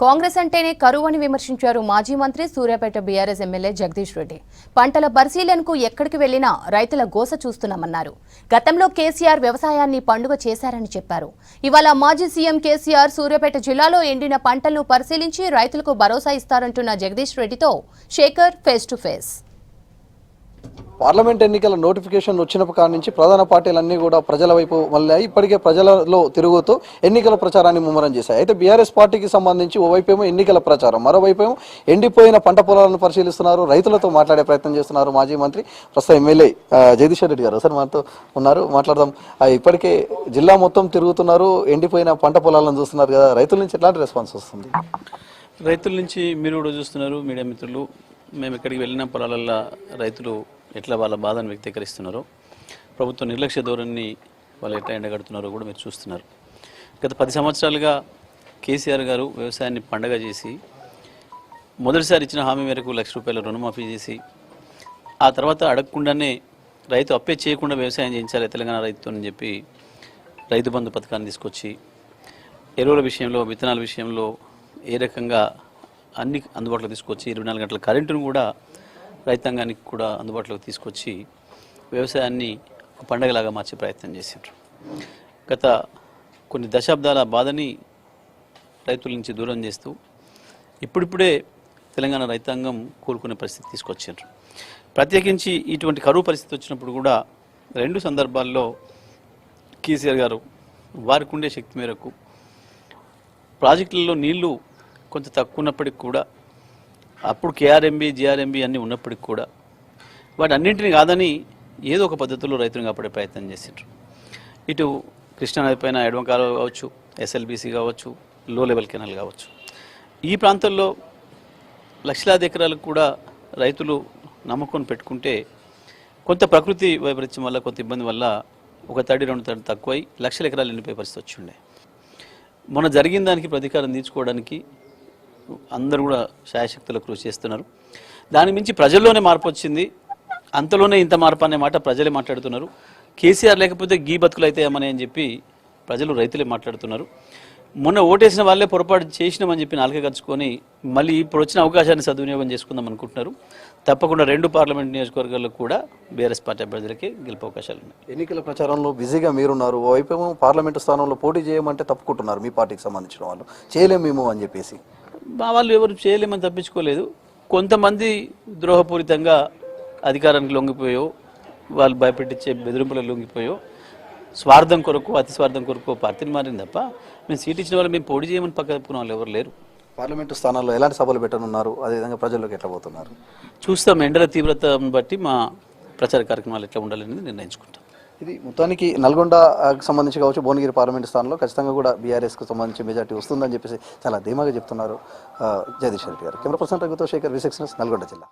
కాంగ్రెస్ అంటేనే కరువు అని విమర్శించారు మాజీ మంత్రి సూర్యాపేట బీఆర్ఎస్ ఎమ్మెల్యే జగదీష్ రెడ్డి. పంటల పరిశీలనకు ఎక్కడికి వెళ్లినా రైతుల గోస చూస్తున్నామన్నారు. గతంలో కేసీఆర్ వ్యవసాయాన్ని పండుగ చేశారని చెప్పారు. ఇవాళ మాజీ సీఎం కేసీఆర్ సూర్యాపేట జిల్లాలో ఎండిన పంటలను పరిశీలించి రైతులకు భరోసా ఇస్తారంటున్న జగదీష్ రెడ్డితో Shekhar face to face. Parliament ఎన్నికల నోటిఫికేషన్ వచ్చినప్పటి నుంచి ప్రధాన పార్టీలన్నీ కూడా ప్రజల వైపు మళ్ళీ ఇప్పటికే ప్రజలలో తిరుగుతూ ఎన్నికల ప్రచారాన్ని ముమ్మరం చేశాయి. అయితే బీఆర్ఎస్ పార్టీకి సంబంధించి ఓవైపేమో ఎన్నికల ప్రచారం, మరోవైపేమో ఎండిపోయిన పంట పొలాలను పరిశీలిస్తున్నారు, రైతులతో మాట్లాడే ప్రయత్నం చేస్తున్నారు మాజీ మంత్రి ప్రస్తుతం ఎమ్మెల్యే జగదీష్ రెడ్డి గారు. సార్ మనతో ఉన్నారు, మాట్లాడదాం. ఇప్పటికే జిల్లా మొత్తం తిరుగుతున్నారు, ఎండిపోయిన పంట పొలాలను చూస్తున్నారు కదా, రైతుల నుంచి ఎట్లాంటి రెస్పాన్స్ వస్తుంది? రైతుల నుంచి మీరు కూడా చూస్తున్నారు, మీడియా మిత్రులు. మేము ఎక్కడికి వెళ్ళిన పొలాలల్లో రైతులు ఎట్లా వాళ్ళ బాధను వ్యక్తీకరిస్తున్నారో, ప్రభుత్వ నిర్లక్ష్య ధోరణిని వాళ్ళు ఎట్లా ఎండగడుతున్నారో కూడా మీరు చూస్తున్నారు. గత 10 సంవత్సరాలుగా కేసీఆర్ గారు వ్యవసాయాన్ని పండగ చేసి మొదటిసారి ఇచ్చిన హామీ మేరకు ₹1,00,000 రుణమాఫీ చేసి, ఆ తర్వాత అడగకుండానే రైతు అప్పే చేయకుండా వ్యవసాయం చేయించాలి తెలంగాణ రైతుతో అని చెప్పి రైతు బంధు పథకాన్ని తీసుకొచ్చి ఎరువుల విషయంలో, విత్తనాల విషయంలో ఏ రకంగా అన్ని అందుబాటులో తీసుకొచ్చి 24 గంటల కరెంటును కూడా రైతాంగానికి కూడా అందుబాటులోకి తీసుకొచ్చి వ్యవసాయాన్ని ఒక పండగలాగా మార్చే ప్రయత్నం చేశారు. గత కొన్ని దశాబ్దాల బాధని రైతుల నుంచి దూరం చేస్తూ ఇప్పుడిప్పుడే తెలంగాణ రైతాంగం కోలుకునే పరిస్థితి తీసుకొచ్చారు. ప్రత్యేకించి ఇటువంటి కరువు పరిస్థితి వచ్చినప్పుడు కూడా 2 సందర్భాల్లో కేసీఆర్ గారు వారికి ఉండే శక్తి మేరకు ప్రాజెక్టులలో నీళ్లు కొంత తక్కువ ఉన్నప్పటికి కూడా, అప్పుడు కేఆర్ఎంబి, జిఆర్ఎంబి అన్నీ ఉన్నప్పటికి కూడా వాటి అన్నింటినీ కాదని ఏదో ఒక పద్ధతిలో రైతులను కాపాడే ప్రయత్నం చేసిండ్రు. ఇటు కృష్ణానది పైన ఎడమ కాలువ కావచ్చు, ఎస్ఎల్బీసీ కావచ్చు, లో లెవెల్ కెనాల్ కావచ్చు, ఈ ప్రాంతంలో లక్షలాది ఎకరాలకు కూడా రైతులు నమ్మకం పెట్టుకుంటే కొంత ప్రకృతి వైపరీత్యం వల్ల, కొంత ఇబ్బంది వల్ల ఒక తడి 2 తడి తక్కువై లక్షల ఎకరాలు ఎండిపోయే పరిస్థితి వచ్చి ఉండే. మొన్న జరిగిన దానికి ప్రతీకారం తీర్చుకోవడానికి అందరూ కూడా శాయశక్తులు కృషి చేస్తున్నారు. దాని మించి ప్రజల్లోనే మార్పు వచ్చింది. అంతలోనే ఇంత మార్పు అనే మాట ప్రజలే మాట్లాడుతున్నారు. కేసీఆర్ లేకపోతే గీ బతుకులు అవుతాయమని అని చెప్పి ప్రజలు, రైతులే మాట్లాడుతున్నారు. మొన్న ఓటేసిన వాళ్ళే పొరపాటు చేసినామని చెప్పి నాలుక గచ్చుకొని మళ్ళీ ఇప్పుడు వచ్చిన అవకాశాన్ని సద్వినియోగం చేసుకుందాం అనుకుంటున్నారు. తప్పకుండా 2 పార్లమెంట్ నియోజకవర్గాల్లో కూడా బీఆర్ఎస్ పార్టీ అభ్యర్థులకే గెలుపు అవకాశాలు ఉన్నాయి. ఎన్నికల ప్రచారంలో బిజీగా మీరున్నారు, ఓవైపు పార్లమెంటు స్థానంలో పోటీ చేయమంటే తప్పుకుంటున్నారు మీ పార్టీకి సంబంధించిన వాళ్ళు, చేయలేము మేము అని చెప్పేసి. మా వాళ్ళు ఎవరు చేయలేమని తప్పించుకోలేదు. కొంతమంది ద్రోహపూరితంగా అధికారానికి లొంగిపోయో, వాళ్ళు భయపెట్టించే బెదిరింపులకు లొంగిపోయో, స్వార్థం కొరకు, అతి స్వార్థం కొరకు పార్టీని మారింది తప్ప మేము సీట్ ఇచ్చిన వాళ్ళు మేము పోటీ చేయమని పక్క తప్పుకున్న వాళ్ళు ఎవరు లేరు. పార్లమెంటు స్థానాల్లో ఎలాంటి సభలు పెట్టనున్నారు, అదేవిధంగా ప్రజల్లోకి ఎట్లా పోతున్నారు చూస్తాం. ఎండల తీవ్రతను బట్టి మా ప్రచార కార్యక్రమాలు ఎట్లా ఉండాలనేది నిర్ణయించుకుంటాం. ఇది మొత్తానికి నల్గొండకు సంబంధించి కావచ్చు, భువనగిరి పార్లమెంటు స్థానంలో ఖచ్చితంగా కూడా బీఆర్ఎస్కు సంబంధించి మెజార్టీ వస్తుందని చెప్పేసి చాలా ధీమాగా చెప్తున్నారు జగదీష్ రెడ్డి గారు. కెమెరా పర్సన్ రఘుతో శేఖర్, V6 న్యూస్, నల్గొండ జిల్లా.